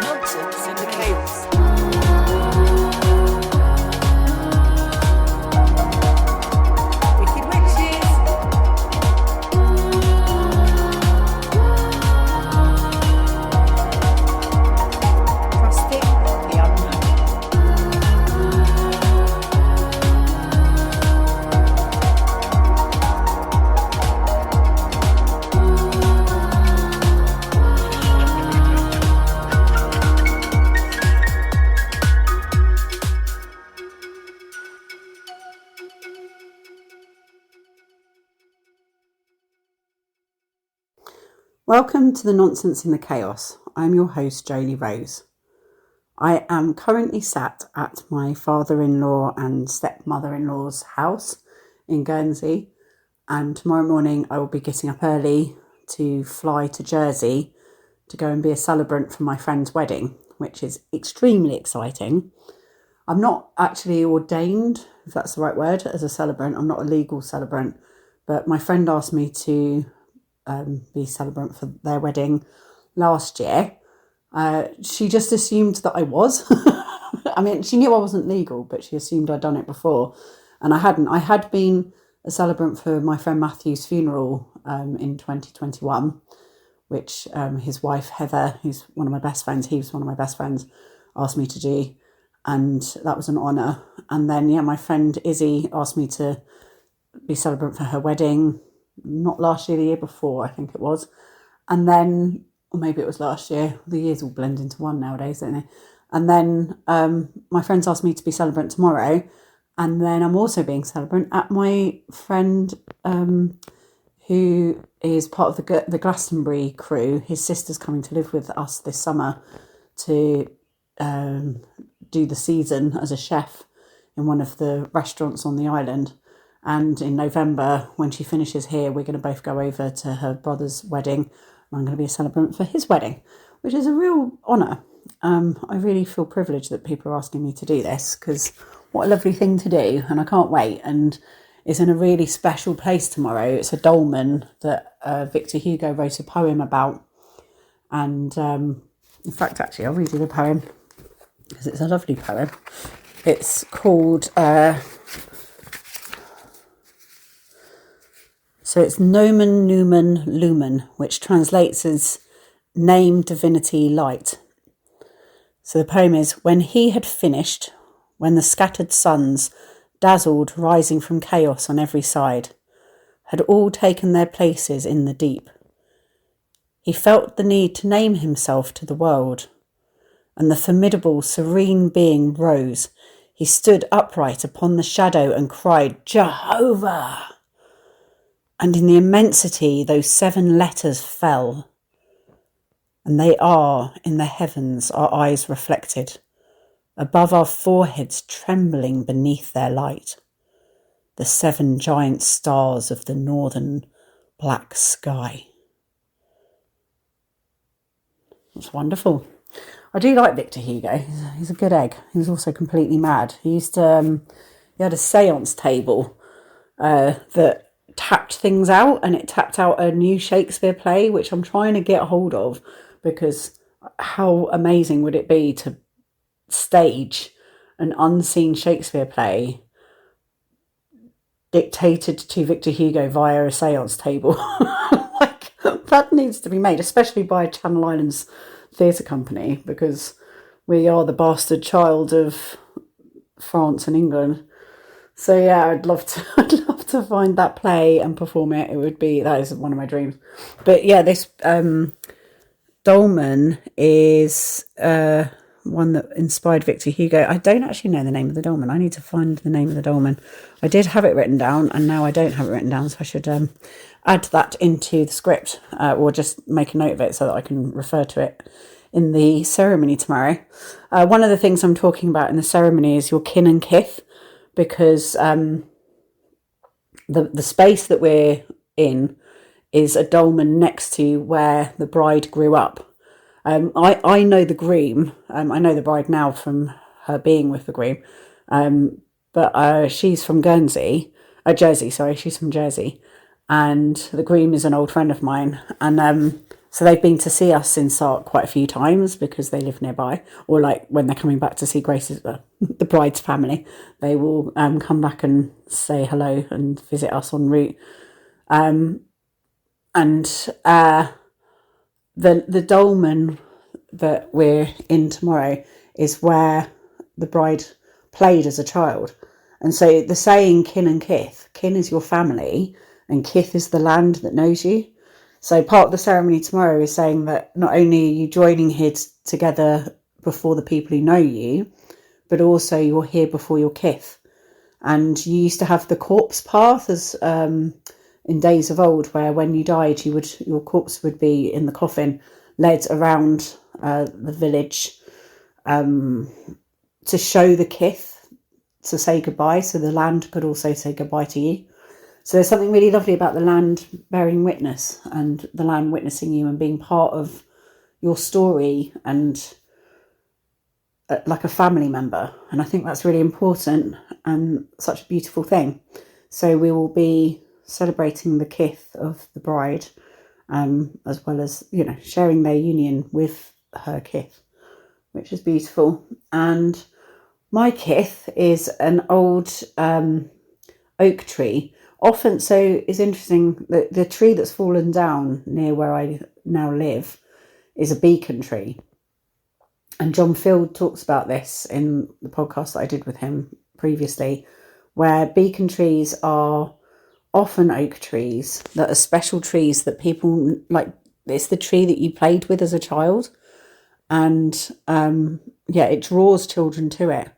Nonsense in the chaos. Wicked witches. Trusting the unknown. Welcome to the Nonsense in the Chaos. I'm your host, Jolie Rose. I am currently sat at my father-in-law and stepmother-in-law's house in Guernsey, and tomorrow morning I will be getting up early to fly to Jersey to go and be a celebrant for my friend's wedding, which is extremely exciting. I'm not actually ordained, if that's the right word, as a celebrant. I'm not a legal celebrant, but my friend asked me to be celebrant for their wedding last year. She just assumed that I was. I mean, she knew I wasn't legal, but she assumed I'd done it before. And I hadn't. I had been a celebrant for my friend Matthew's funeral in 2021, which his wife Heather, who's one of my best friends, he was one of my best friends, asked me to do. And that was an honour. And then, my friend Izzy asked me to be celebrant for her wedding. Not last year, the year before, I think it was. And then, or maybe it was last year. The years all blend into one nowadays, don't they? And then my friends asked me to be celebrant tomorrow. And then I'm also being celebrant at my friend who is part of the Glastonbury crew. His sister's coming to live with us this summer to do the season as a chef in one of the restaurants on the island. And in November, when she finishes here, we're going to both go over to her brother's wedding. And I'm going to be a celebrant for his wedding, which is a real honour. I really feel privileged that people are asking me to do this, because what a lovely thing to do. And I can't wait. And it's in a really special place tomorrow. It's a dolmen that Victor Hugo wrote a poem about. And in fact, actually, I'll read you the poem, because it's a lovely poem. It's called... So it's Nomen Numen Lumen, which translates as name, divinity, light. So the poem is, when he had finished, when the scattered suns, dazzled, rising from chaos on every side, had all taken their places in the deep, he felt the need to name himself to the world, and the formidable, serene being rose. He stood upright upon the shadow and cried, Jehovah! And in the immensity those 7 letters fell, and they are in the heavens our eyes reflected, above our foreheads trembling beneath their light, the 7 giant stars of the northern black sky. That's wonderful. I do like Victor Hugo. He's a good egg. He was also completely mad. He had a seance table that tapped things out, and it tapped out a new Shakespeare play, which I'm trying to get hold of, because how amazing would it be to stage an unseen Shakespeare play dictated to Victor Hugo via a seance table? Like, that needs to be made, especially by Channel Islands Theatre Company, because we are the bastard child of France and England. So yeah, I'd love to find that play and perform it. That is one of my dreams. But yeah, this dolmen is one that inspired Victor Hugo. I don't actually know the name of the dolmen. I need to find the name of the dolmen. I did have it written down, and now I don't have it written down, so I should add that into the script, or just make a note of it so that I can refer to it in the ceremony tomorrow. One of the things I'm talking about in the ceremony is your kin and kith, because the space that we're in is a dolmen next to where the bride grew up. I know the groom. I know the bride now from her being with the groom. but she's from Jersey, sorry, she's from Jersey. And the groom is an old friend of mine. And so they've been to see us in Sark quite a few times because they live nearby. Or like when they're coming back to see Grace's, the bride's family, they will come back and say hello and visit us en route. And the dolmen that we're in tomorrow is where the bride played as a child. And so the saying kin and kith, kin is your family and kith is the land that knows you. So part of the ceremony tomorrow is saying that not only are you joining here together before the people who know you, but also you're here before your kith. And you used to have the corpse path as in days of old, where when you died, your corpse would be in the coffin, led around the village to show the kith to say goodbye, so the land could also say goodbye to you. So there's something really lovely about the land bearing witness and the land witnessing you and being part of your story and like a family member. And I think that's really important and such a beautiful thing. So we will be celebrating the kith of the bride, as well as, sharing their union with her kith, which is beautiful. And my kith is an old oak tree. Often, so it's interesting that the tree that's fallen down near where I now live is a beacon tree. And John Field talks about this in the podcast that I did with him previously, where beacon trees are often oak trees that are special trees that people like. It's the tree that you played with as a child. And it draws children to it.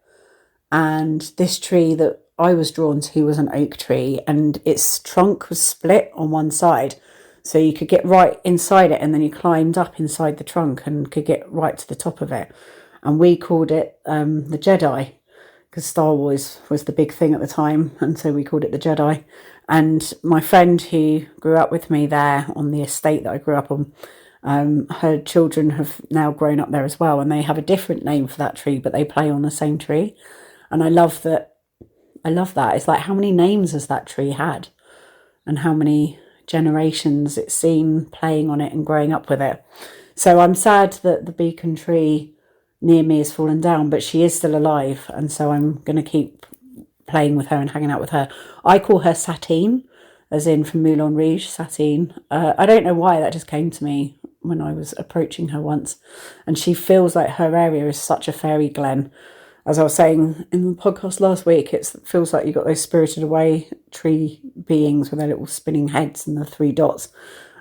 And this tree that I was drawn to was an oak tree, and its trunk was split on one side. So you could get right inside it, and then you climbed up inside the trunk and could get right to the top of it. And we called it the Jedi, because Star Wars was the big thing at the time, and so we called it the Jedi. And my friend who grew up with me there on the estate that I grew up on, her children have now grown up there as well, and they have a different name for that tree, but they play on the same tree. And I love that. It's like, how many names has that tree had? And how many generations it's seen playing on it and growing up with it. So I'm sad that the beacon tree near me has fallen down, but she is still alive. And so I'm going to keep playing with her and hanging out with her. I call her Satine, as in from Moulin Rouge, Satine. I don't know why, that just came to me when I was approaching her once. And she feels like her area is such a fairy glen. As I was saying in the podcast last week, it feels like you've got those spirited away tree beings with their little spinning heads and the 3 dots.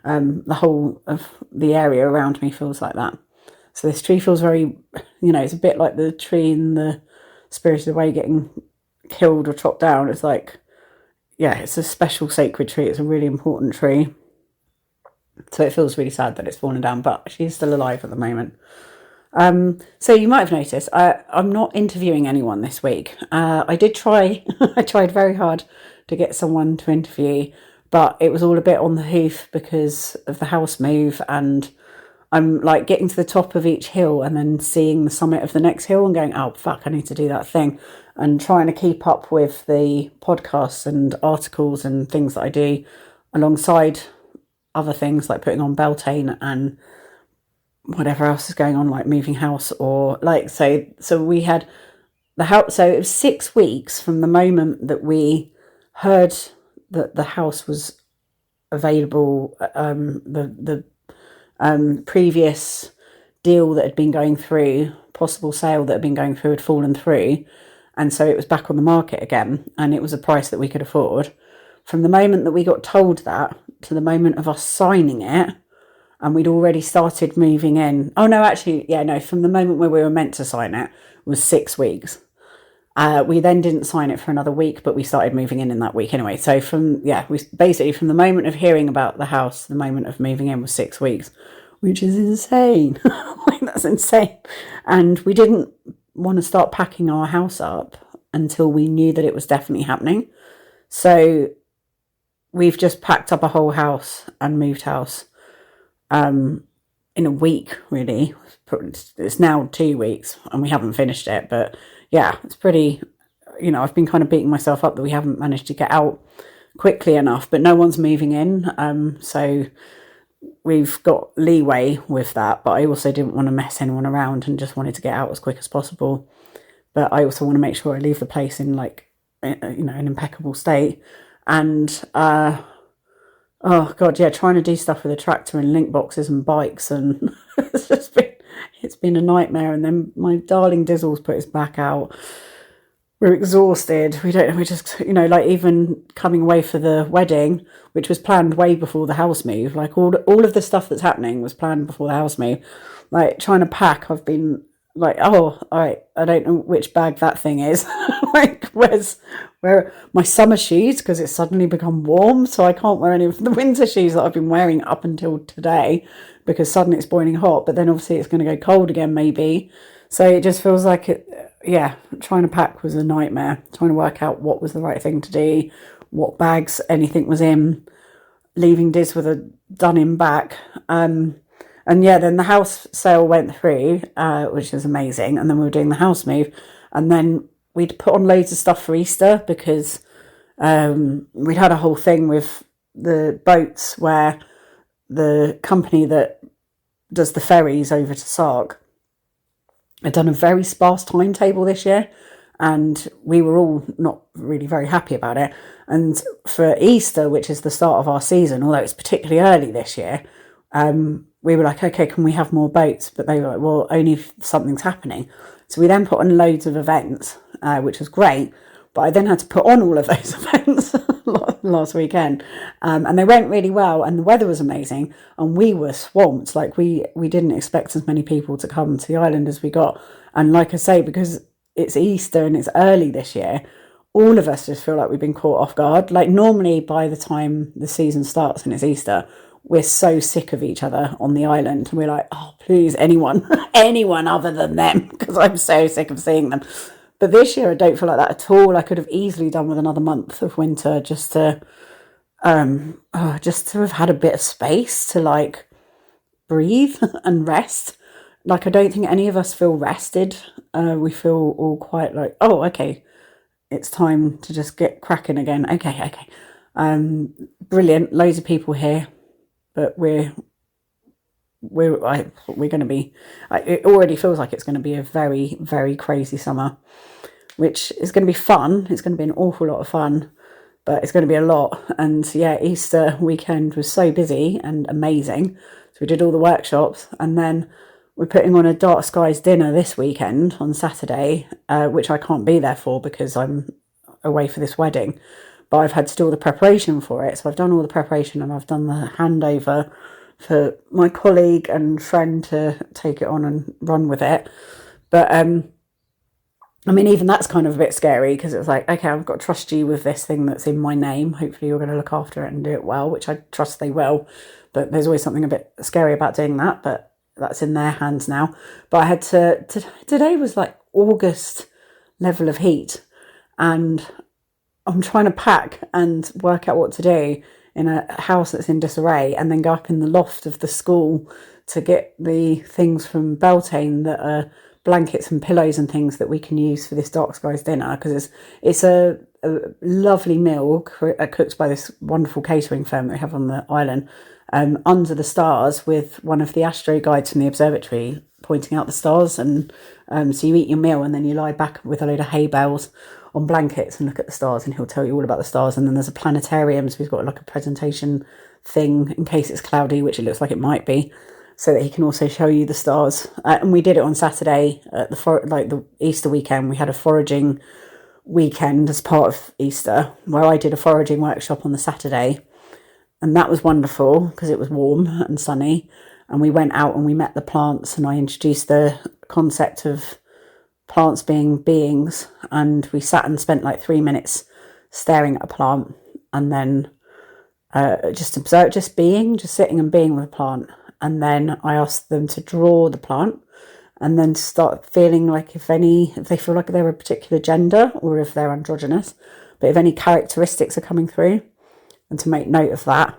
The whole of the area around me feels like that. So this tree feels very, it's a bit like the tree in the Spirited Away getting killed or chopped down. It's like, it's a special sacred tree. It's a really important tree. So it feels really sad that it's fallen down, but she's still alive at the moment. So you might have noticed I'm not interviewing anyone this week. I did try. I tried very hard to get someone to interview, but it was all a bit on the hoof because of the house move, and I'm like getting to the top of each hill and then seeing the summit of the next hill and going, oh fuck, I need to do that thing, and trying to keep up with the podcasts and articles and things that I do alongside other things like putting on Beltane and whatever else is going on, like moving house or like, so we had the house. So it was 6 weeks from the moment that we heard that the house was available. The previous deal that had been going through, possible sale that had been going through, had fallen through. And so it was back on the market again, and it was a price that we could afford. From the moment that we got told that to the moment of us signing it, and we'd already started moving in. Oh, no, actually, from the moment where we were meant to sign it was 6 weeks. We then didn't sign it for another week, but we started moving in that week anyway. So from the moment of hearing about the house, the moment of moving in was 6 weeks, which is insane. Like, that's insane. And we didn't want to start packing our house up until we knew that it was definitely happening. So we've just packed up a whole house and moved house in a week, really. It's now 2 weeks and we haven't finished it, but it's pretty, I've been kind of beating myself up that we haven't managed to get out quickly enough, but no one's moving in. So we've got leeway with that, but I also didn't want to mess anyone around and just wanted to get out as quick as possible. But I also want to make sure I leave the place in an impeccable state. And oh god, yeah, trying to do stuff with a tractor and link boxes and bikes, and it's been a nightmare. And then my darling Dizzle's put his back out. We're exhausted. We just, even coming away for the wedding, which was planned way before the house move. Like all of the stuff that's happening was planned before the house move. Like trying to pack, I've been like, oh, all right, I don't know which bag that thing is. Like, where my summer shoes, because it's suddenly become warm, so I can't wear any of the winter shoes that I've been wearing up until today, because suddenly it's boiling hot, but then obviously it's going to go cold again maybe. So it just feels like trying to pack was a nightmare. Trying to work out what was the right thing to do, what bags anything was in, leaving Diz with a done-in back. And yeah, then the house sale went through, which is amazing. And then we were doing the house move. And then we'd put on loads of stuff for Easter because we'd had a whole thing with the boats where the company that does the ferries over to Sark had done a very sparse timetable this year. And we were all not really very happy about it. And for Easter, which is the start of our season, although it's particularly early this year, we were like, okay, can we have more boats? But they were like, well, only if something's happening. So we then put on loads of events, which was great. But I then had to put on all of those events last weekend. And they went really well. And the weather was amazing. And we were swamped. Like we didn't expect as many people to come to the island as we got. And like I say, because it's Easter and it's early this year, all of us just feel like we've been caught off guard. Like normally by the time the season starts and it's Easter, we're so sick of each other on the island. And we're like, oh, please, anyone other than them, because I'm so sick of seeing them. But this year I don't feel like that at all. I could have easily done with another month of winter just to have had a bit of space to like breathe and rest. Like I don't think any of us feel rested. We feel all quite like, oh, okay, it's time to just get cracking again. Okay. Brilliant. Loads of people here, but we're going to be. It already feels like it's going to be a very, very crazy summer, which is going to be fun. It's going to be an awful lot of fun, but it's going to be a lot. And yeah, Easter weekend was so busy and amazing. So we did all the workshops, and then we're putting on a Dark Skies dinner this weekend on Saturday, which I can't be there for because I'm away for this wedding. But I've had to do all the preparation for it. So I've done all the preparation and I've done the handover for my colleague and friend to take it on and run with it. But I mean, even that's kind of a bit scary because it's like, okay, I've got to trust you with this thing that's in my name. Hopefully you're going to look after it and do it well, which I trust they will. But there's always something a bit scary about doing that. But that's in their hands now. But I had today was like August level of heat, and I'm trying to pack and work out what to do in a house that's in disarray, and then go up in the loft of the school to get the things from Beltane that are blankets and pillows and things that we can use for this Dark Skies dinner, because it's a lovely meal cooked by this wonderful catering firm that we have on the island, under the stars, with one of the astro guides from the observatory pointing out the stars. And so you eat your meal and then you lie back with a load of hay bales on blankets and look at the stars, and he'll tell you all about the stars. And then there's a planetarium, so he's got like a presentation thing in case it's cloudy, which it looks like it might be, so that he can also show you the stars. And we did it on Saturday at the Easter weekend. We had a foraging weekend as part of Easter, where I did a foraging workshop on the Saturday, and that was wonderful because it was warm and sunny. And we went out and we met the plants, and I introduced the concept of plants being beings, and we sat and spent like 3 minutes staring at a plant, and then just sitting and being with a plant. And then I asked them to draw the plant, and then start feeling like if they feel like they're a particular gender or if they're androgynous, but if any characteristics are coming through, and to make note of that.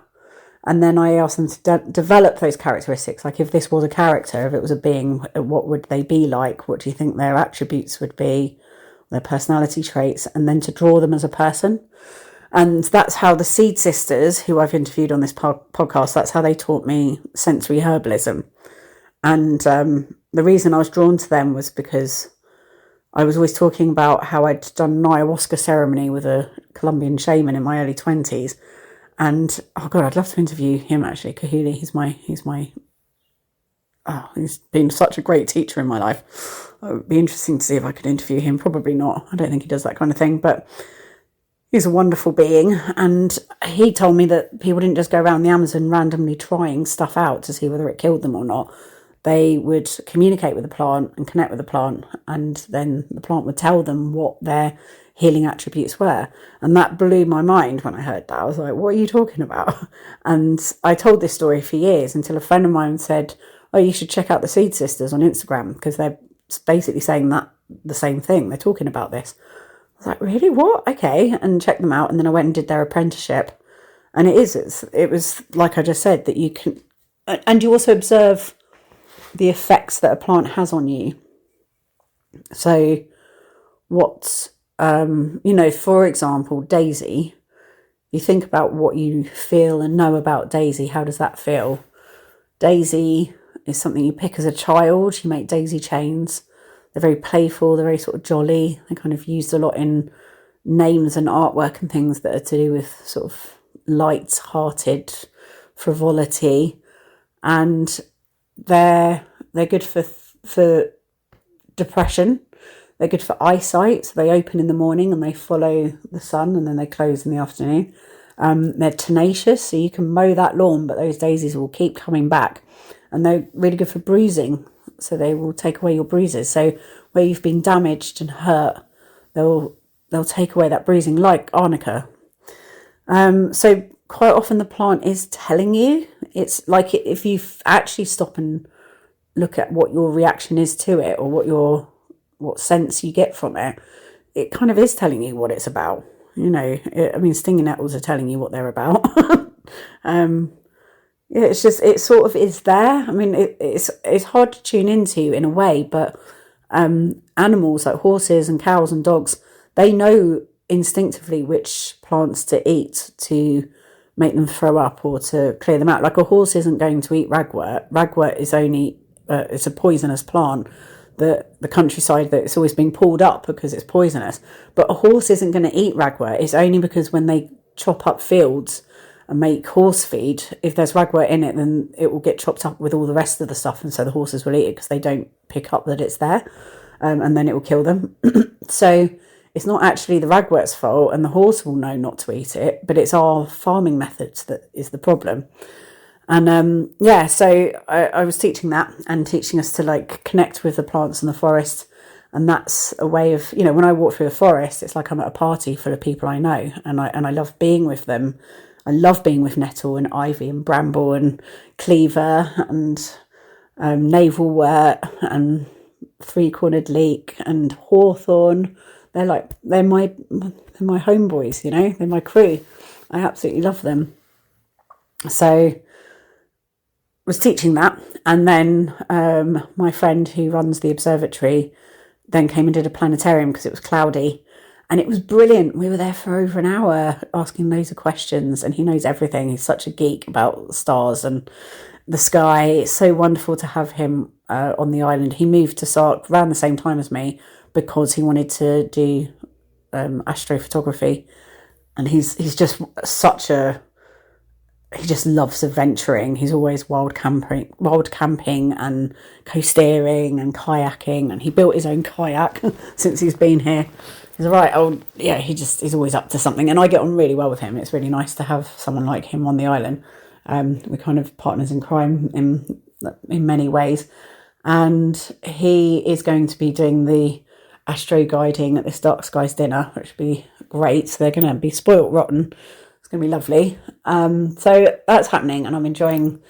And then I asked them to develop those characteristics. Like if this was a character, if it was a being, what would they be like? What do you think their attributes would be? their personality traits, and then to draw them as a person. And that's how the Seed Sisters, who I've interviewed on this podcast, that's how they taught me sensory herbalism. And the reason I was drawn to them was because I was always talking about how I'd done an ayahuasca ceremony with a Colombian shaman in my early 20s. And, oh God, I'd love to interview him, actually. Kahuli, he's been such a great teacher in my life. It would be interesting to see if I could interview him. Probably not. I don't think he does that kind of thing. But he's a wonderful being, and he told me that people didn't just go around the Amazon randomly trying stuff out to see whether it killed them or not. They would communicate with the plant and connect with the plant, and then the plant would tell them what their healing attributes were. And that blew my mind when I heard that. I was like, what are you talking about? And I told this story for years until a friend of mine said, oh, you should check out the Seed Sisters on Instagram, because they're basically saying that the same thing. They're talking about this. I was like, really? What? Okay. And checked them out. And then I went and did their apprenticeship. And it was like I just said, that you can, and you also observe the effects that a plant has on you. So what, for example, Daisy, you think about what you feel and know about Daisy. How does that feel? Daisy is something you pick as a child. You make daisy chains. They're very playful. They're very sort of jolly. They're kind of used a lot in names and artwork and things that are to do with sort of light-hearted frivolity. And they're good for depression. They're good for eyesight. So they open in the morning and they follow the sun, and then they close in the afternoon. They're tenacious, so you can mow that lawn, but those daisies will keep coming back. And they're really good for bruising, so they will take away your bruises. So where you've been damaged and hurt, they'll take away that bruising, like arnica. So quite often the plant is telling you. It's like if you actually stop and look at what your reaction is to it, or what sense you get from it, it kind of is telling you what it's about. Stinging nettles are telling you what they're about. It sort of is there. I mean, it's hard to tune into in a way, but animals like horses and cows and dogs, they know instinctively which plants to eat to make them throw up or to clear them out. Like a horse isn't going to eat ragwort. Ragwort is only, it's a poisonous plant. The countryside that it's always being pulled up because it's poisonous. But a horse isn't going to eat ragwort. It's only because when they chop up fields and make horse feed, if there's ragwort in it, then it will get chopped up with all the rest of the stuff, and so the horses will eat it because they don't pick up that it's there, and then it will kill them. So it's not actually the ragwort's fault, and the horse will know not to eat it, but it's our farming methods that is the problem. And so I was teaching that, and teaching us to like connect with the plants in the forest. And that's a way of, when I walk through the forest, it's like I'm at a party full of people I know, and I love being with them. I love being with nettle and ivy and bramble and cleaver and navelwort and three-cornered leek and hawthorn. They're my homeboys, they're my crew. I absolutely love them. So was teaching that, and then my friend who runs the observatory then came and did a planetarium because it was cloudy, and it was brilliant. We were there for over an hour asking loads of questions, and he knows everything. He's such a geek about stars and the sky. It's so wonderful to have him on the island. He moved to Sark around the same time as me because he wanted to do astrophotography, and he's just he just loves adventuring. He's always wild camping and coasteering and kayaking, and he built his own kayak since he's been here. He's he's always up to something, and I get on really well with him. It's really nice to have someone like him on the island. We're kind of partners in crime in many ways, and he is going to be doing the astro guiding at this Dark Skies dinner, which will be great. So they're going to be spoilt rotten. It's going to be lovely. So that's happening, and I'm enjoying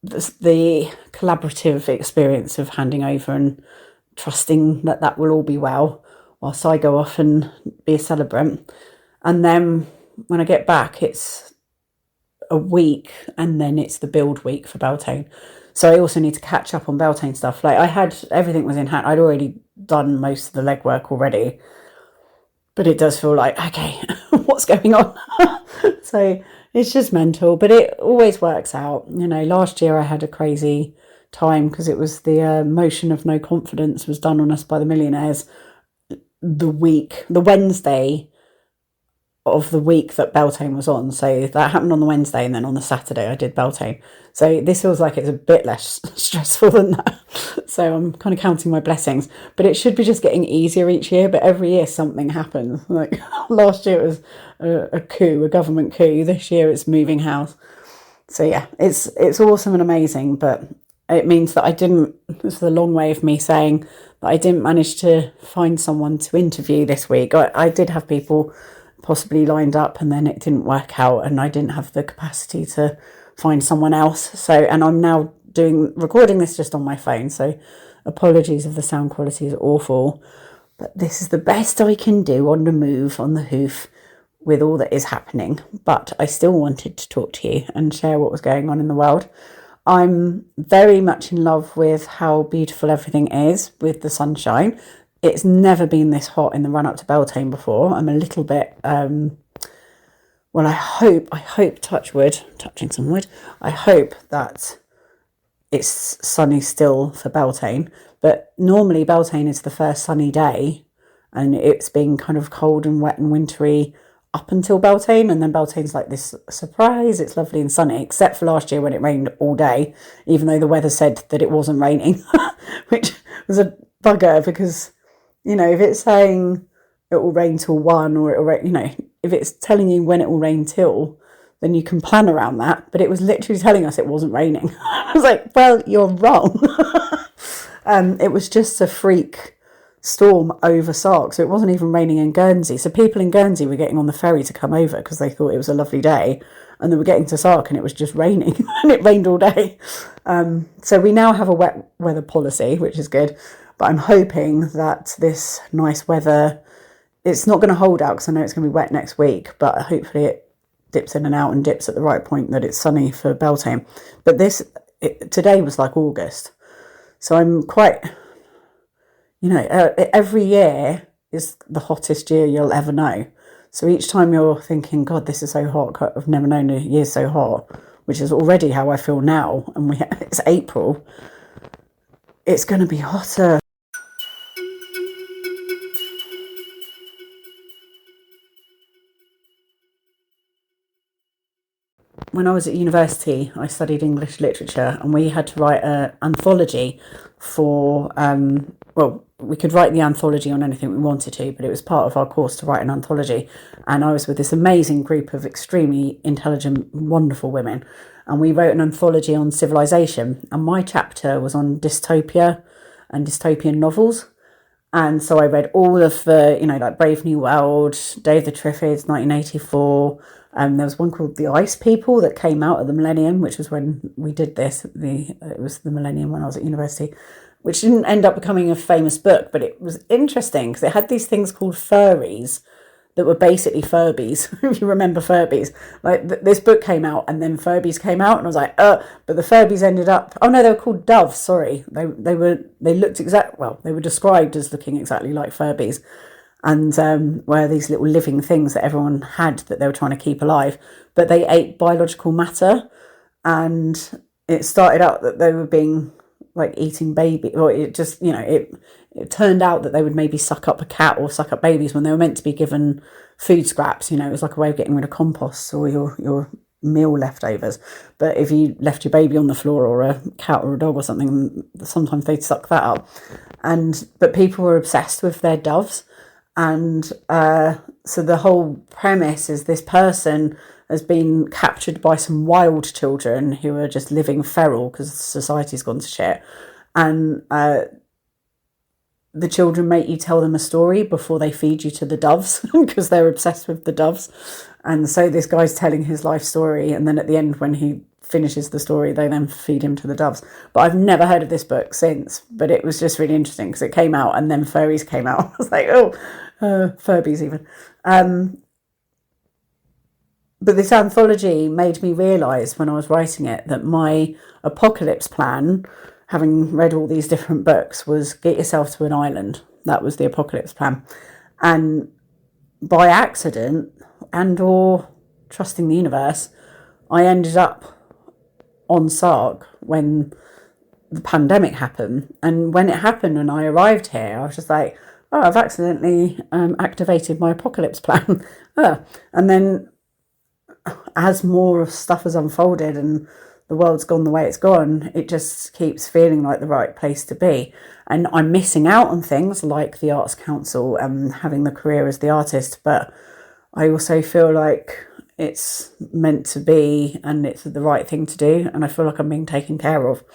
the collaborative experience of handing over and trusting that will all be well whilst I go off and be a celebrant. And then when I get back, it's a week, and then it's the build week for Beltane. So I also need to catch up on Beltane stuff. Like everything was in hand. I'd already done most of the legwork already. But it does feel like, okay, what's going on? So it's just mental, but it always works out. Last year I had a crazy time because it was the motion of no confidence was done on us by the millionaires the Wednesday of the week that Beltane was on. So that happened on the Wednesday, and then on the Saturday I did Beltane. So this feels like it's a bit less stressful than that. So I'm kind of counting my blessings. But it should be just getting easier each year. But every year something happens. Like last year it was a coup, a government coup. This year it's moving house. So yeah, it's awesome and amazing. But it means that this is a long way of me saying that I didn't manage to find someone to interview this week. I did have people possibly lined up, and then it didn't work out, and I didn't have the capacity to find someone else. So, and I'm now recording this just on my phone, so apologies if the sound quality is awful, but this is the best I can do on the move, on the hoof, with all that is happening. But I still wanted to talk to you and share what was going on in the world. I'm very much in love with how beautiful everything is with the sunshine. It's never been this hot in the run up to Beltane before. I'm a little bit, well, I hope, touch wood, touching some wood, I hope that it's sunny still for Beltane. But normally Beltane is the first sunny day, and it's been kind of cold and wet and wintry up until Beltane, and then Beltane's like this surprise, it's lovely and sunny, except for last year when it rained all day, even though the weather said that it wasn't raining, which was a bugger because, if it's saying it will rain till 1, or it will rain, if it's telling you when it will rain till, then you can plan around that. But it was literally telling us it wasn't raining. I was like, well, you're wrong. It was just a freak storm over Sark, so it wasn't even raining in Guernsey. So people in Guernsey were getting on the ferry to come over because they thought it was a lovely day, and they were getting to Sark and it was just raining, and it rained all day. So we now have a wet weather policy, which is good. But I'm hoping that this nice weather, it's not going to hold out because I know it's going to be wet next week, but hopefully it dips in and out and dips at the right point that it's sunny for Beltane. But today was like August. So I'm quite, every year is the hottest year you'll ever know. So each time you're thinking, God, this is so hot, I've never known a year so hot, which is already how I feel now, and it's April, it's going to be hotter. When I was at university, I studied English literature, and we had to write an anthology for, we could write the anthology on anything we wanted to, but it was part of our course to write an anthology. And I was with this amazing group of extremely intelligent, wonderful women. And we wrote an anthology on civilization. And my chapter was on dystopia and dystopian novels. And so I read all of the, like Brave New World, Day of the Triffids, 1984. There was one called The Ice People that came out at the millennium, which was when we did this. It was the millennium when I was at university, which didn't end up becoming a famous book, but it was interesting because it had these things called furries that were basically Furbies, if you remember Furbies. Like this book came out and then Furbies came out, and I was like, but the Furbies ended up, they were called doves, sorry. They were described as looking exactly like Furbies, and were these little living things that everyone had that they were trying to keep alive, but they ate biological matter, and it started out that they were being like eating baby, or it just, it turned out that they would maybe suck up a cat or suck up babies when they were meant to be given food scraps. It was like a way of getting rid of compost or your meal leftovers. But if you left your baby on the floor, or a cat or a dog or something, sometimes they'd suck that up. But people were obsessed with their doves. And so the whole premise is this person has been captured by some wild children who are just living feral because society's gone to shit. And the children make you tell them a story before they feed you to the doves because they're obsessed with the doves. And so this guy's telling his life story, and then at the end, when he finishes the story, they then feed him to the doves. But I've never heard of this book since, but it was just really interesting because it came out and then furries came out. I was like, Furbies even. But this anthology made me realise when I was writing it that my apocalypse plan, having read all these different books, was get yourself to an island. That was the apocalypse plan. And by accident and or trusting the universe, I ended up on Sark when the pandemic happened. And when it happened and I arrived here, I was just like, oh, I've accidentally activated my apocalypse plan. And then as more stuff has unfolded and the world's gone the way it's gone, it just keeps feeling like the right place to be. And I'm missing out on things like the Arts Council and having the career as the artist, but I also feel like it's meant to be and it's the right thing to do, and I feel like I'm being taken care of.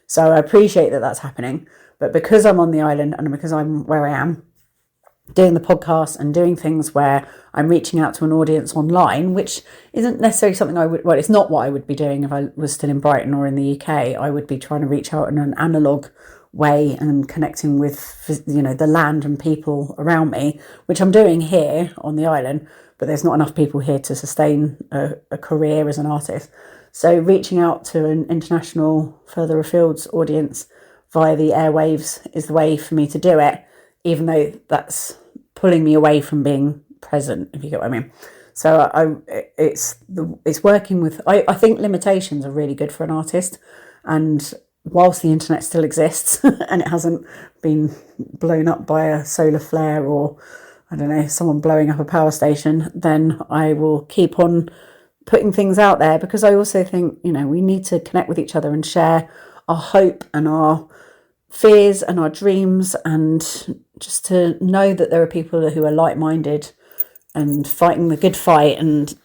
So I appreciate that that's happening, but because I'm on the island and because I'm where I am, doing the podcast and doing things where I'm reaching out to an audience online, which isn't necessarily something I would, well, it's not what I would be doing if I was still in Brighton or in the UK. I would be trying to reach out in an analogue way and connecting with, you know, the land and people around me, which I'm doing here on the island, but there's not enough people here to sustain a career as an artist. So reaching out to an international, further afield audience via the airwaves is the way for me to do it, even though that's pulling me away from being present, if you get what I mean. So it's working with, I think limitations are really good for an artist. And whilst the internet still exists and it hasn't been blown up by a solar flare or, I don't know, someone blowing up a power station, then I will keep on putting things out there, because I also think, you know, we need to connect with each other and share our hope and our fears and our dreams, and just to know that there are people who are like-minded and fighting the good fight and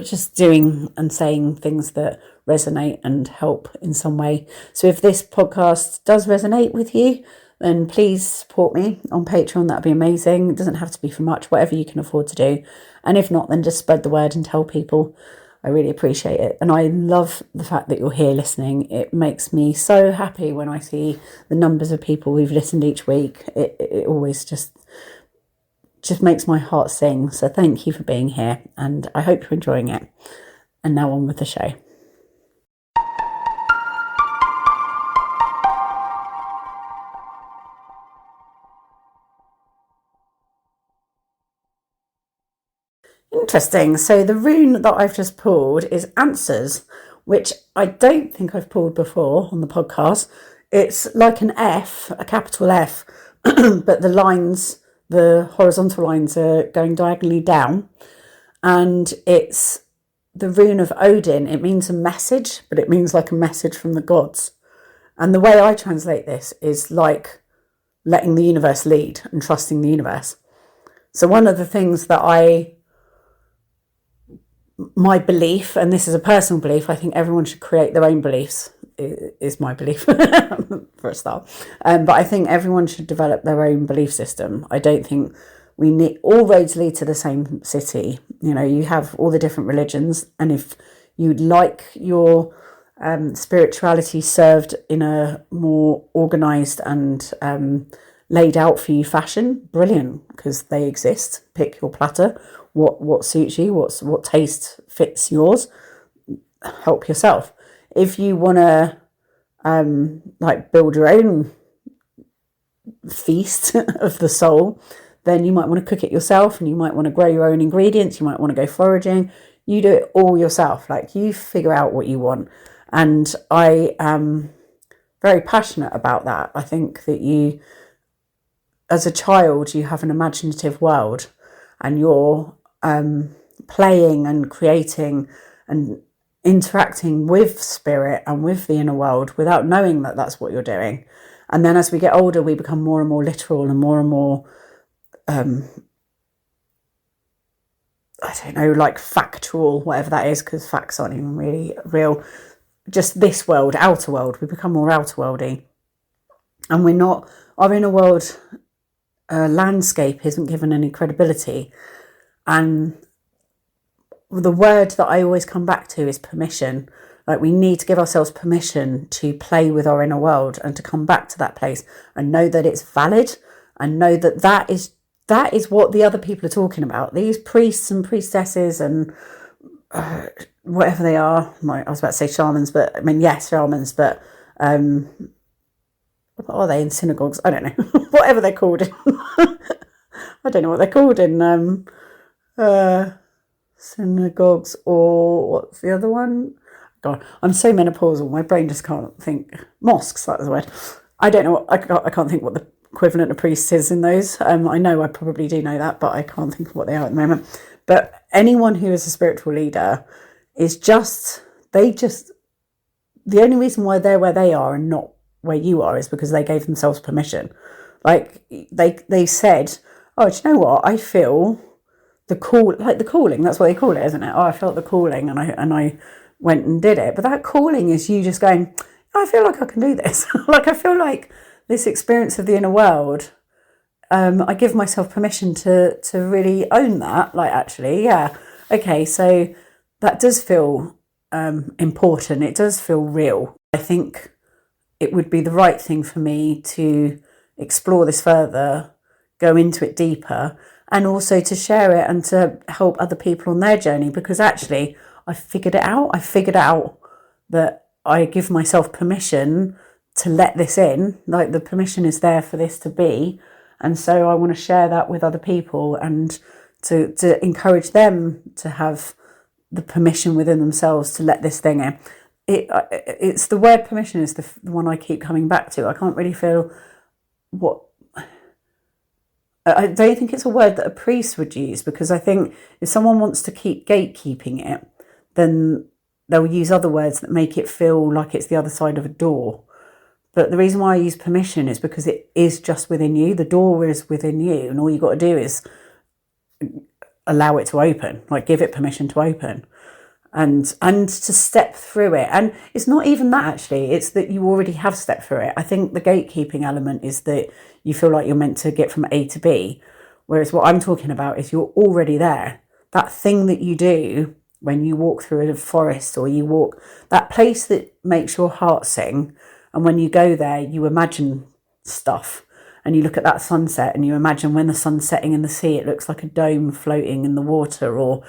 just doing and saying things that resonate and help in some way. So if this podcast does resonate with you, then please support me on Patreon. That'd be amazing. It doesn't have to be for much, whatever you can afford to do. And if not, then just spread the word and tell people. I really appreciate it. And I love the fact that you're here listening. It makes me so happy when I see the numbers of people who've listened each week. It always just makes my heart sing. So thank you for being here, and I hope you're enjoying it. And now on with the show. Interesting. So the rune that I've just pulled is Answers, which I don't think I've pulled before on the podcast. It's like an F, a capital F, but the lines, the horizontal lines, are going diagonally down. And it's the rune of Odin. It means a message, but it means like a message from the gods. And the way I translate this is like letting the universe lead and trusting the universe. So one of the things that my belief, and this is a personal belief, I think everyone should create their own beliefs, is my belief for a start. But I think everyone should develop their own belief system. I don't think we need, all roads lead to the same city. You know, you have all the different religions, and if you'd like your spirituality served in a more organised and laid out for you fashion, brilliant, because they exist. Pick your platter. What suits you, what taste fits yours, help yourself. If you want to like build your own feast of the soul, then you might want to cook it yourself, and you might want to grow your own ingredients, you might want to go foraging. You do it all yourself, like you figure out what you want. And I am very passionate about that. I think that you, as a child, you have an imaginative world, and you're playing and creating and interacting with spirit and with the inner world without knowing that that's what you're doing. And then as we get older, we become more and more literal and more I don't know, like factual, whatever that is, because facts aren't even really real. Just this world, outer world, we become more outer worldy, and we're not, our inner world landscape isn't given any credibility. And the word that I always come back to is permission. Like, we need to give ourselves permission to play with our inner world and to come back to that place and know that it's valid, and know that that is what the other people are talking about. These priests and priestesses and whatever they are, like, I was about to say shamans, but I mean, yes, shamans, but what are they in synagogues? I don't know. Whatever they're called. I don't know what they're called in synagogues, or what's the other one? God, I'm so menopausal. My brain just can't think. Mosques, that's the word. I don't know. I can't think what the equivalent of priests is in those. I know I probably do know that, but I can't think of what they are at the moment. But anyone who is a spiritual leader is the only reason why they're where they are and not where you are is because they gave themselves permission. Like they said, oh, do you know what? I feel the calling. That's what they call it, isn't it? Oh, I felt the calling, and I went and did it. But that calling is you just going, oh, I feel like I can do this. Like I feel like this experience of the inner world. I give myself permission to really own that. Like actually, yeah, okay. So that does feel important. It does feel real. I think it would be the right thing for me to explore this further, go into it deeper, and also to share it and to help other people on their journey, because actually I figured it out. I figured out that I give myself permission to let this in, like the permission is there for this to be. And so I want to share that with other people and to encourage them to have the permission within themselves to let this thing in. It's the word permission is the one I keep coming back to. I can't really feel what... I don't think it's a word that a priest would use, because I think if someone wants to keep gatekeeping it, then they'll use other words that make it feel like it's the other side of a door. But the reason why I use permission is because it is just within you. The door is within you, and all you got to do is allow it to open, like give it permission to open and to step through it. And it's not even that, actually, it's that you already have stepped through it. I think the gatekeeping element is that you feel like you're meant to get from A to B, whereas what I'm talking about is you're already there. That thing that you do when you walk through a forest, or you walk that place that makes your heart sing, and when you go there you imagine stuff, and you look at that sunset and you imagine when the sun's setting in the sea it looks like a dome floating in the water, or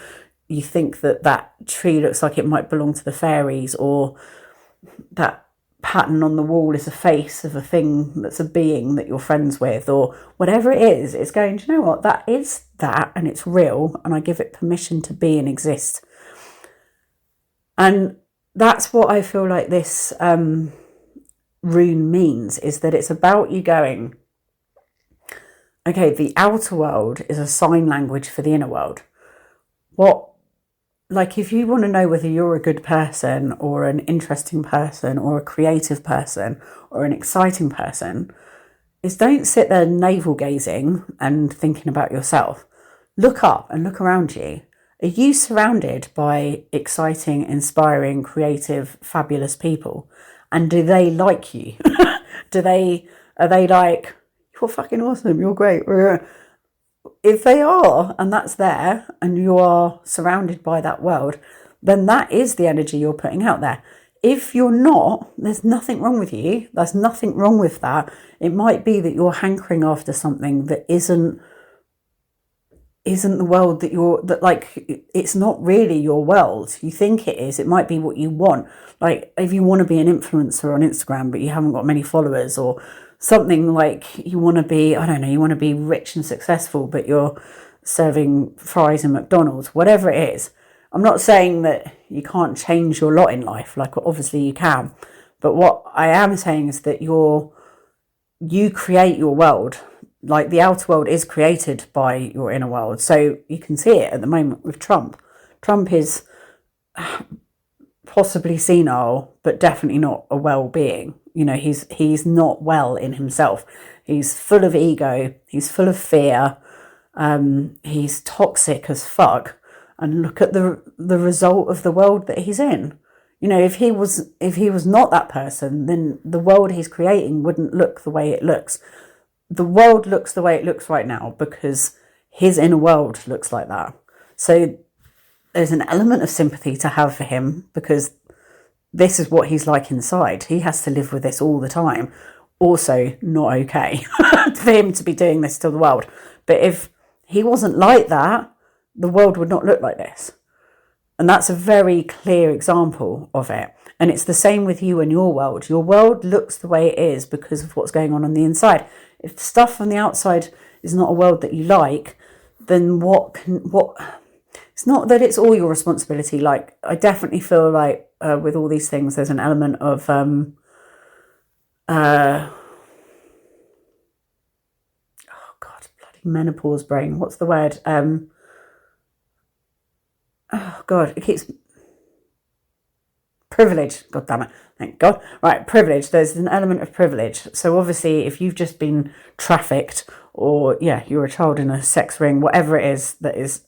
you think that that tree looks like it might belong to the fairies, or that pattern on the wall is a face of a thing that's a being that you're friends with, or whatever it is. It's going, do you know what, that is that, and it's real, and I give it permission to be and exist. And that's what I feel like this rune means, is that it's about you going, okay, the outer world is a sign language for the inner world. Like if you want to know whether you're a good person or an interesting person or a creative person or an exciting person, is don't sit there navel gazing and thinking about yourself. Look up and look around you. Are you surrounded by exciting, inspiring, creative, fabulous people? And do they like you? Are they like, you're fucking awesome, you're great. If they are, and that's there, and you are surrounded by that world, then that is the energy you're putting out there. If you're not, there's nothing wrong with you. There's nothing wrong with that. It might be that you're hankering after something that isn't the world it's not really your world. You think it is. It might be what you want. Like if you want to be an influencer on Instagram, but you haven't got many followers, or something like you want to be, I don't know, you want to be rich and successful, but you're serving fries in McDonald's, whatever it is. I'm not saying that you can't change your lot in life. Like obviously you can. But what I am saying is that you create your world. Like the outer world is created by your inner world. So you can see it at the moment with Trump. Trump is possibly senile, but definitely not a well-being. You know, he's not well in himself. He's full of ego. He's full of fear. He's toxic as fuck. And look at the result of the world that he's in. You know, if he was not that person, then the world he's creating wouldn't look the way it looks. The world looks the way it looks right now because his inner world looks like that. So there's an element of sympathy to have for him, because this is what he's like inside. He has to live with this all the time. Also, not okay for him to be doing this to the world. But if he wasn't like that, the world would not look like this. And that's a very clear example of it. And it's the same with you and your world. Your world looks the way it is because of what's going on the inside. If the stuff on the outside is not a world that you like, then what it's not that it's all your responsibility. Like, I definitely feel like with all these things, there's an element of oh God, bloody menopause brain. What's the word? Oh God, it keeps privilege. God damn it. Thank God. Right, privilege. There's an element of privilege. So obviously, if you've just been trafficked, or you're a child in a sex ring, whatever it is that is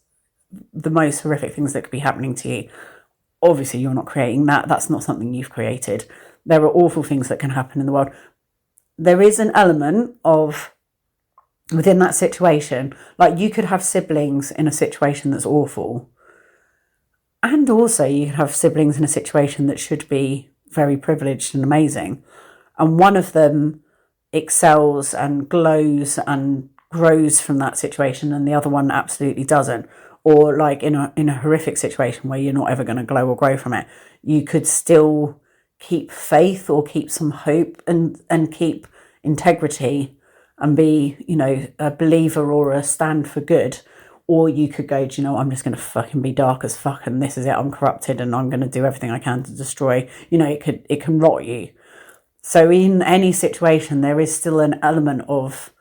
the most horrific things that could be happening to you, obviously you're not creating that. That's not something you've created. There are awful things that can happen in the world. There is an element of, within that situation, like you could have siblings in a situation that's awful, and also you could have siblings in a situation that should be very privileged and amazing, and one of them excels and glows and grows from that situation, and the other one absolutely doesn't. Or like in a horrific situation where you're not ever going to glow or grow from it, you could still keep faith or keep some hope and keep integrity and be, a believer or a stand for good. Or you could go, do you know what, I'm just going to fucking be dark as fuck, and this is it, I'm corrupted, and I'm going to do everything I can to destroy. It can rot you. So in any situation, there is still an element of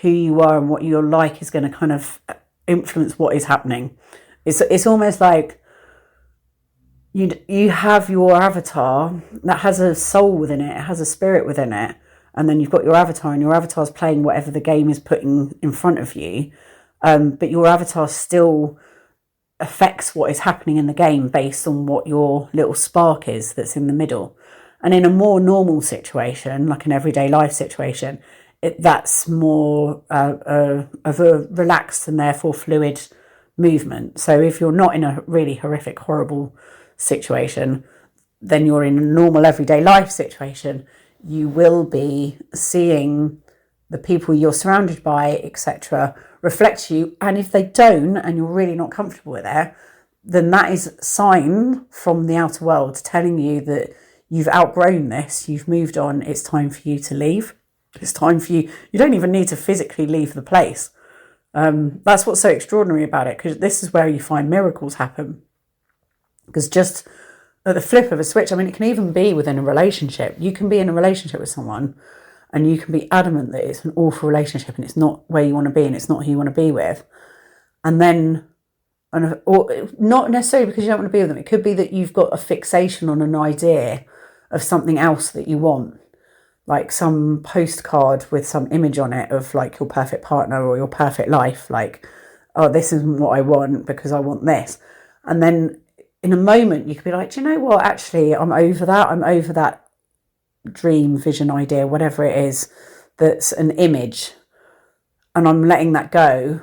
who you are and what you're like is going to kind of influence what is happening. It's almost like you have your avatar that has a soul within it, it has a spirit within it, and then you've got your avatar, and your avatar's playing whatever the game is putting in front of you, but your avatar still affects what is happening in the game based on what your little spark is that's in the middle. And in a more normal situation, like an everyday life situation, that's more of a relaxed and therefore fluid movement. So if you're not in a really horrific, horrible situation, then you're in a normal everyday life situation, you will be seeing the people you're surrounded by, etc., reflect you. And if they don't, and you're really not comfortable with it, then that is a sign from the outer world telling you that you've outgrown this, you've moved on, it's time for you to leave. It's time for you. You don't even need to physically leave the place. That's what's so extraordinary about it, because this is where you find miracles happen. Because just at the flip of a switch, it can even be within a relationship. You can be in a relationship with someone and you can be adamant that it's an awful relationship and it's not where you want to be and it's not who you want to be with. And then, or not necessarily because you don't want to be with them. It could be that you've got a fixation on an idea of something else that you want. Like some postcard with some image on it of like your perfect partner or your perfect life. Like, oh, this isn't what I want because I want this. And then in a moment you could be like, do you know what? Actually, I'm over that. I'm over that dream, vision, idea, whatever it is that's an image. And I'm letting that go.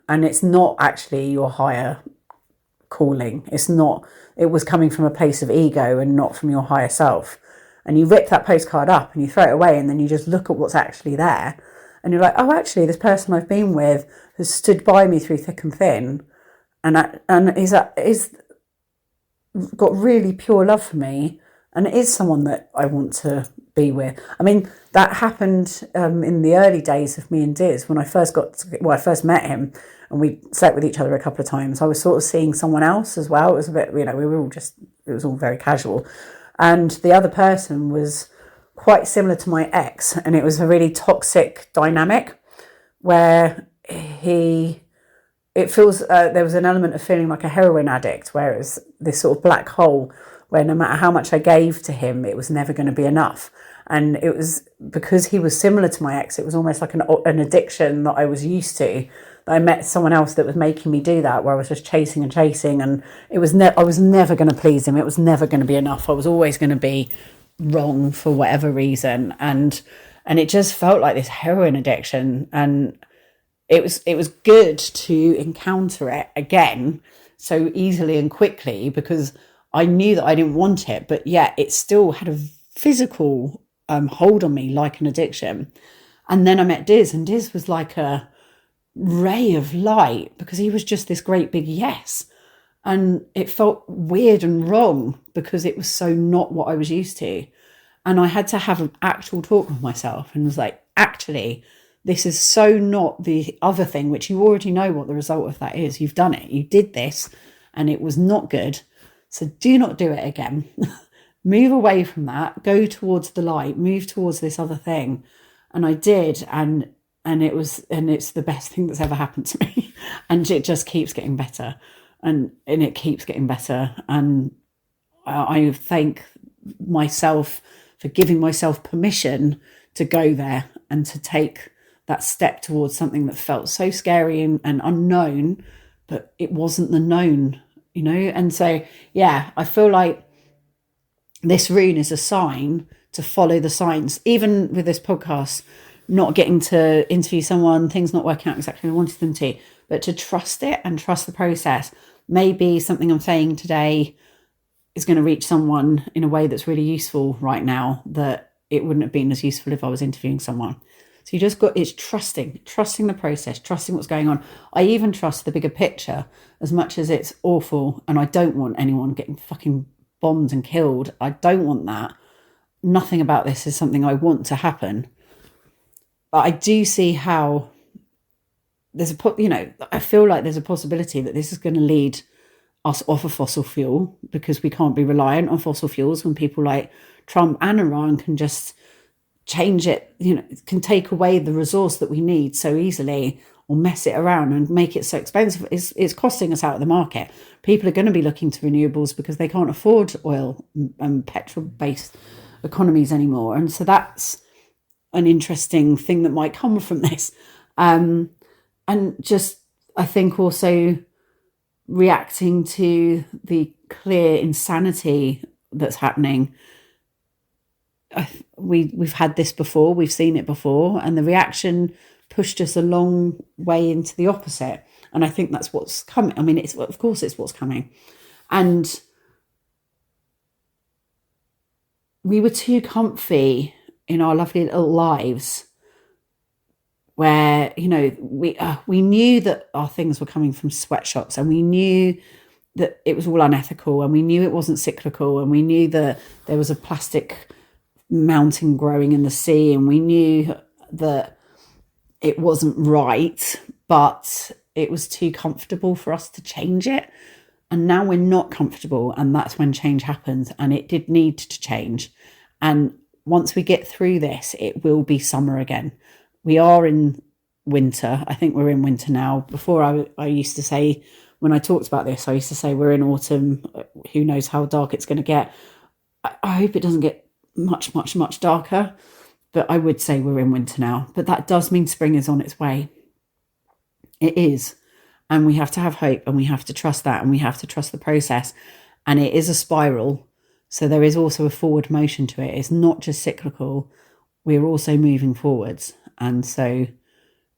And it's not actually your higher calling. It's not, it was coming from a place of ego and not from your higher self. And you rip that postcard up and you throw it away, and then you just look at what's actually there. And you're like, oh, actually, this person I've been with has stood by me through thick and thin, and is got really pure love for me, and is someone that I want to be with. That happened in the early days of me and Diz when I first I first met him, and we slept with each other a couple of times. I was sort of seeing someone else as well. It was a bit, we were all just, it was all very casual. And the other person was quite similar to my ex, and it was a really toxic dynamic where there was an element of feeling like a heroin addict, where it was this sort of black hole where no matter how much I gave to him, it was never going to be enough. And it was because he was similar to my ex, it was almost like an addiction that I was used to. I met someone else that was making me do that, where I was just chasing, and it was I was never going to please him. It was never going to be enough. I was always going to be wrong for whatever reason, and it just felt like this heroin addiction. And it was good to encounter it again so easily and quickly, because I knew that I didn't want it, but yet it still had a physical hold on me like an addiction. And then I met Diz, and Diz was like a ray of light, because he was just this great big yes, and it felt weird and wrong because it was so not what I was used to. And I had to have an actual talk with myself and was like, actually, this is so not the other thing, which you already know what the result of that is. You've done it. You did this and it was not good. So do not do it again. Move away from that. Go towards the light. Move towards this other thing. And I did. And it's the best thing that's ever happened to me. And it just keeps getting better. And it keeps getting better. And I thank myself for giving myself permission to go there and to take that step towards something that felt so scary and unknown, but it wasn't the known, And so, yeah, I feel like this rune is a sign to follow the signs. Even with this podcast, not getting to interview someone, things not working out exactly how I wanted them to, but to trust it and trust the process. Maybe something I'm saying today is going to reach someone in a way that's really useful right now that it wouldn't have been as useful if I was interviewing someone. So you just it's trusting the process, trusting what's going on. I even trust the bigger picture as much as it's awful. And I don't want anyone getting fucking bombed and killed. I don't want that. Nothing about this is something I want to happen. But I do see how there's I feel like there's a possibility that this is going to lead us off of fossil fuel, because we can't be reliant on fossil fuels when people like Trump and Iran can just change it, can take away the resource that we need so easily, or mess it around and make it so expensive. It's costing us out of the market. People are going to be looking to renewables because they can't afford oil and petrol-based economies anymore. And so that's an interesting thing that might come from this. And just, I think also reacting to the clear insanity that's happening. We've had this before, we've seen it before, and the reaction pushed us a long way into the opposite. And I think that's what's coming. I mean, it's what's coming. And we were too comfy in our lovely little lives where, we knew that our things were coming from sweatshops, and we knew that it was all unethical, and we knew it wasn't cyclical, and we knew that there was a plastic mountain growing in the sea, and we knew that it wasn't right, but it was too comfortable for us to change it. And now we're not comfortable, and that's when change happens, and it did need to change. And once we get through this, it will be summer again. We are in winter. I think we're in winter now. Before I used to say, when I talked about this, I used to say we're in autumn. Who knows how dark it's going to get. I hope it doesn't get much, much, much darker. But I would say we're in winter now. But that does mean spring is on its way. It is. And we have to have hope, and we have to trust that, and we have to trust the process. And it is a spiral. So there is also a forward motion to it. It's not just cyclical. We're also moving forwards. And so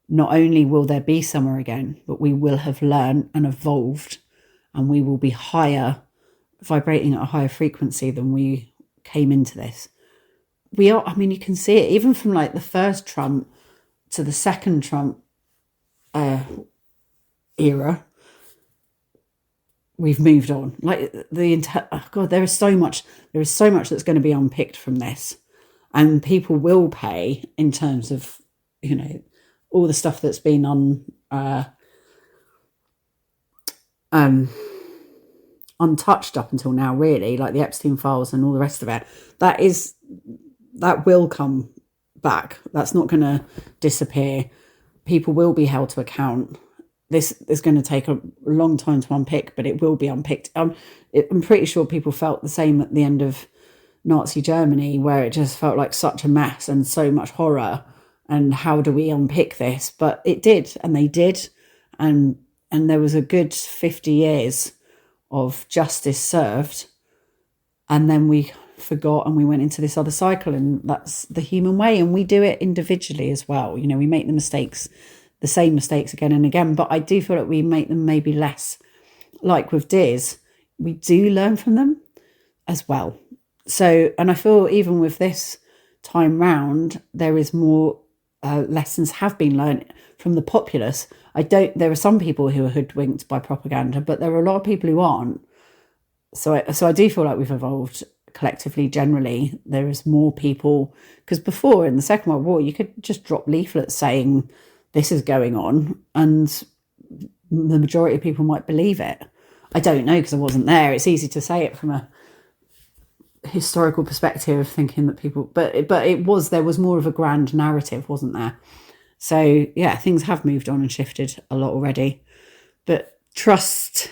not only will there be summer again, but we will have learned and evolved, and we will be higher, vibrating at a higher frequency than we came into this. We are, I mean, you can see it even from like the first Trump to the second Trump era. We've moved on. Like there is so much that's going to be unpicked from this, and people will pay in terms of, all the stuff that's been untouched up until now, really, like the Epstein files and all the rest of it. That will come back. That's not going to disappear. People will be held to account. This is going to take a long time to unpick, but it will be unpicked. I'm pretty sure people felt the same at the end of Nazi Germany, where it just felt like such a mess and so much horror. And how do we unpick this? But it did, and they did. And there was a good 50 years of justice served. And then we forgot, and we went into this other cycle, and that's the human way. And we do it individually as well. We make the same mistakes again and again. But I do feel like we make them maybe less. Like with Diz, we do learn from them as well. So, and I feel even with this time round, there is more lessons have been learned from the populace. There are some people who are hoodwinked by propaganda, but there are a lot of people who aren't. So I do feel like we've evolved collectively, generally, there is more people, because before in the Second World War, you could just drop leaflets saying this is going on, and the majority of people might believe it. I don't know, because I wasn't there. It's easy to say it from a historical perspective, thinking that people, but there was more of a grand narrative, wasn't there? So yeah, things have moved on and shifted a lot already. But trust,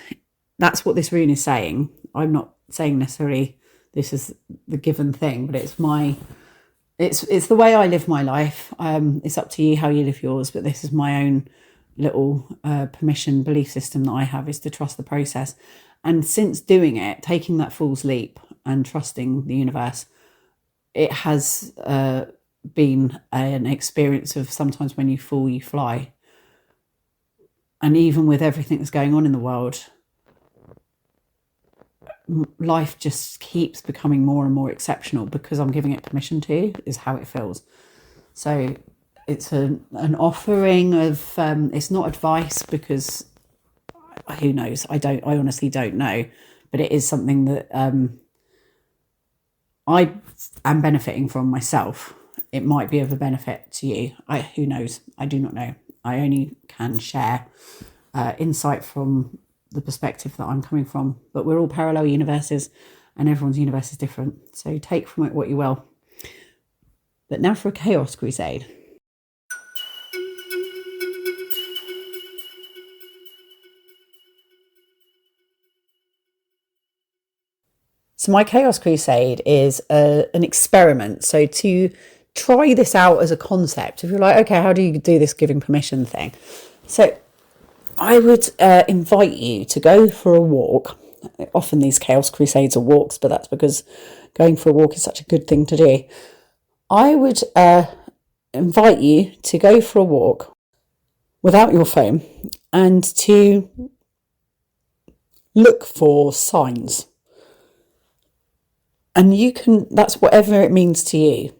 that's what this rune is saying. I'm not saying necessarily this is the given thing, but it's the way I live my life. It's up to you how you live yours, but this is my own little permission belief system that I have, is to trust the process. And since doing it, taking that fool's leap and trusting the universe, it has been an experience of sometimes when you fall, you fly. And even with everything that's going on in the world, life just keeps becoming more and more exceptional because I'm giving it permission to, is how it feels. So it's an offering of, it's not advice, because who knows? I honestly don't know, but it is something that I am benefiting from myself. It might be of a benefit to you. Who knows? I do not know. I only can share insight from the perspective that I'm coming from. But we're all parallel universes, and everyone's universe is different. So take from it what you will. But now for a chaos crusade. So my chaos crusade is an experiment. So to try this out as a concept, if you're like, okay, how do you do this giving permission thing? So I would invite you to go for a walk. Often these chaos crusades are walks, but that's because going for a walk is such a good thing to do. I would invite you to go for a walk without your phone and to look for signs. And that's whatever it means to you.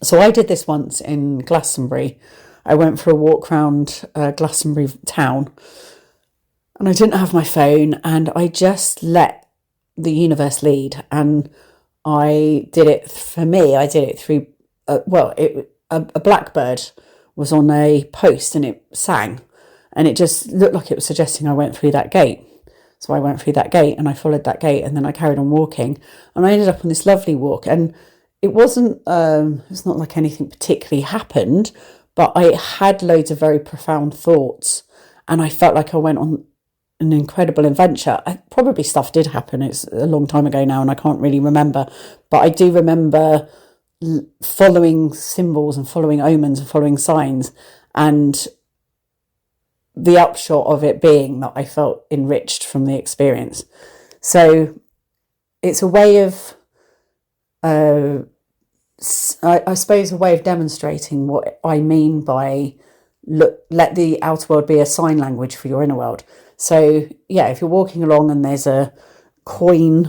So I did this once in Glastonbury. I went for a walk around Glastonbury town, and I didn't have my phone, and I just let the universe lead. And I did it through, a blackbird was on a post and it sang, and it just looked like it was suggesting I went through that gate. So I went through that gate and I followed that gate, and then I carried on walking, and I ended up on this lovely walk. And it wasn't, it's not like anything particularly happened, but I had loads of very profound thoughts, and I felt like I went on an incredible adventure. Probably stuff did happen. It's a long time ago now and I can't really remember, but I do remember following symbols and following omens and following signs, and the upshot of it being that I felt enriched from the experience. So it's a way of, I suppose, a way of demonstrating what I mean by let the outer world be a sign language for your inner world. So yeah, if you're walking along and there's a coin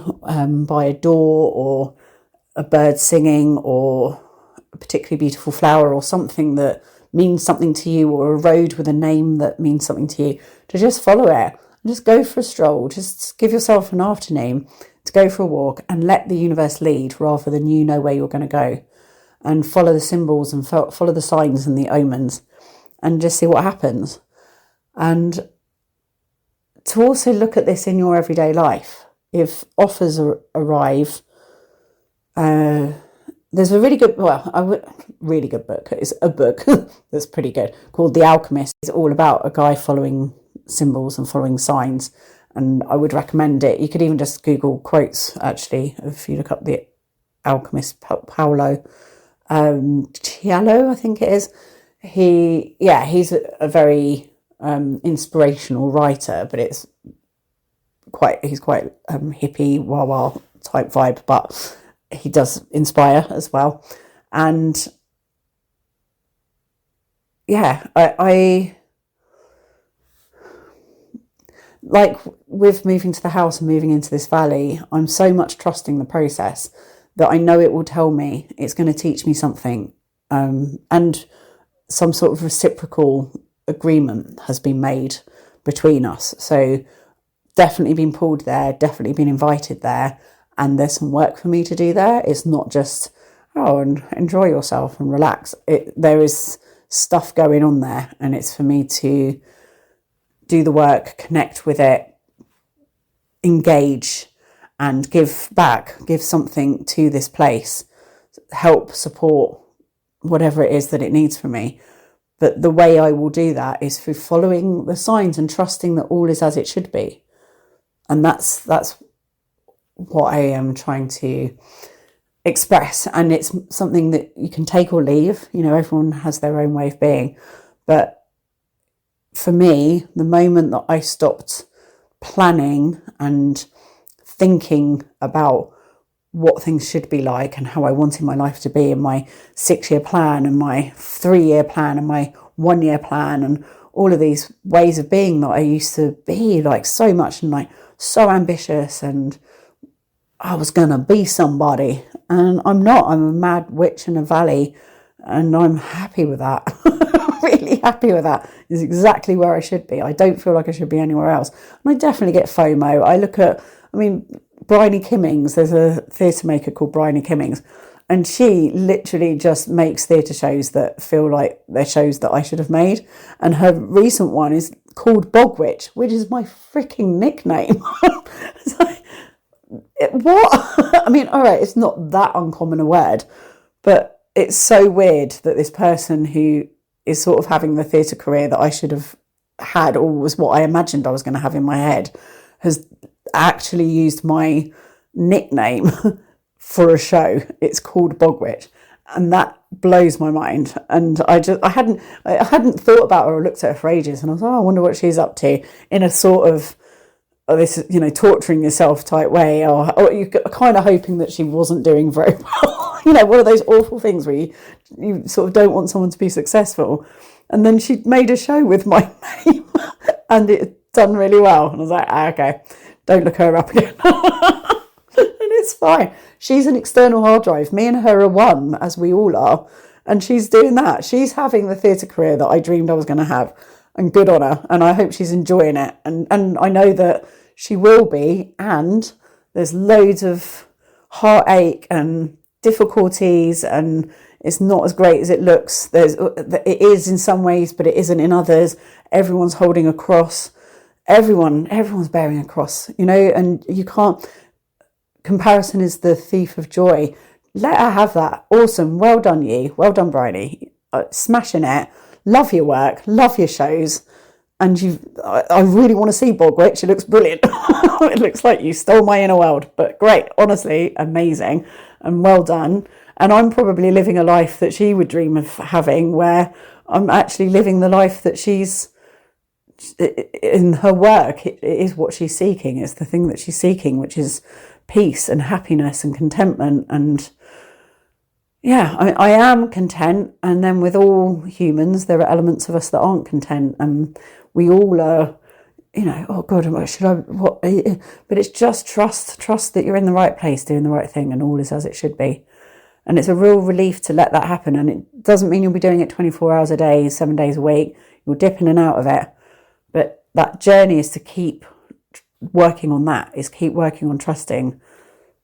by a door, or a bird singing, or a particularly beautiful flower, or something that means something to you, or a road with a name that means something to you, to just follow it and just go for a stroll. Just give yourself an afternoon to go for a walk and let the universe lead, rather than you know where you're going to go, and follow the symbols and follow the signs and the omens, and just see what happens. And to also look at this in your everyday life. If offers arrive, there's a really good book. It's a book that's pretty good, called The Alchemist. It's all about a guy following symbols and following signs, and I would recommend it. You could even just Google quotes, actually, if you look up The Alchemist, Paulo Coelho, I think it is. He's a very inspirational writer, but he's quite hippie, wah-wah type vibe, but he does inspire as well. And yeah, I like, with moving to the house and moving into this valley, I'm so much trusting the process that I know it will tell me, it's going to teach me something, and some sort of reciprocal agreement has been made between us. So definitely been pulled there, definitely been invited there, and there's some work for me to do there. It's not just, oh, and enjoy yourself and relax. There is stuff going on there, and it's for me to do the work, connect with it, engage, and give back, give something to this place, help, support, whatever it is that it needs from me. But the way I will do that is through following the signs and trusting that all is as it should be. And that's what I am trying to express. And it's something that you can take or leave. You know, everyone has their own way of being. But for me, the moment that I stopped planning and thinking about what things should be like and how I wanted my life to be, and my 6-year plan and my 3-year plan and my 1-year plan and all of these ways of being that I used to be like so much and like so ambitious, and I was going to be somebody, and I'm not. I'm a mad witch in a valley, and I'm happy with that. Really happy with that. It's exactly where I should be. I don't feel like I should be anywhere else. And I definitely get FOMO. I look at, Bryony Kimmings, there's a theatre maker called Bryony Kimmings, and she literally just makes theatre shows that feel like they're shows that I should have made. And her recent one is called Bogwitch, which is my freaking nickname. It's like, what? All right, it's not that uncommon a word, but it's so weird that this person who is sort of having the theatre career that I should have had, or was what I imagined I was going to have in my head, has actually used my nickname for a show. It's called Bogwitch, and that blows my mind. And I hadn't thought about her or looked at her for ages, and I was like, I wonder what she's up to, in a sort of this, torturing yourself type way, or you kind of hoping that she wasn't doing very well. One of those awful things where you sort of don't want someone to be successful. And then she made a show with my name and it done really well. And I was like, okay, don't look her up again. And it's fine. She's an external hard drive. Me and her are one, as we all are. And she's doing that. She's having the theatre career that I dreamed I was going to have. And good on her. And I hope she's enjoying it. And I know that she will be. And there's loads of heartache and difficulties, and it's not as great as it looks. It is in some ways, but it isn't in others. Everyone's holding a cross. Everyone's bearing a cross, and you can't. Comparison is the thief of joy. Let her have that. Awesome. Well done, you. Well done, Bryony. Smashing it. Love your work. Love your shows. And I really want to see Bogwitch. It looks brilliant. It looks like you stole my inner world. But great. Honestly, amazing. And well done. And I'm probably living a life that she would dream of having, where I'm actually living the life that she's in her work. It is what she's seeking. It's the thing that she's seeking, which is peace and happiness and contentment. And yeah, I am content. And then with all humans, there are elements of us that aren't content. And we all are, oh God, what? But it's just trust that you're in the right place, doing the right thing, and all is as it should be. And it's a real relief to let that happen. And it doesn't mean you'll be doing it 24 hours a day, 7 days a week. You'll dip in and out of it. But that journey is to keep working on that, is keep working on trusting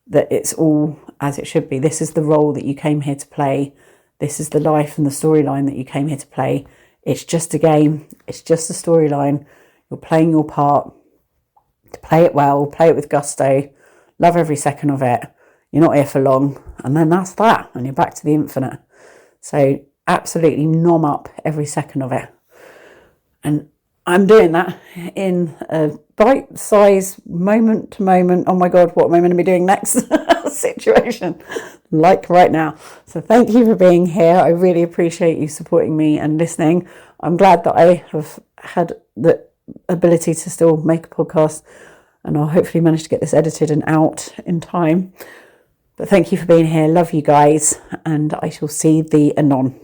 that it's all as it should be. This is the role that you came here to play. This is the life and the storyline that you came here to play. It's just a game. It's just a storyline. You're playing your part. To play it well, play it with gusto, love every second of it. You're not here for long. And then that's that. And you're back to the infinite. So absolutely nom up every second of it. And I'm doing that in a bite-sized, moment-to-moment, oh my God, what am I going to be doing next situation, like right now. So thank you for being here. I really appreciate you supporting me and listening. I'm glad that I have had the ability to still make a podcast, and I'll hopefully manage to get this edited and out in time. But thank you for being here. Love you guys, and I shall see thee anon.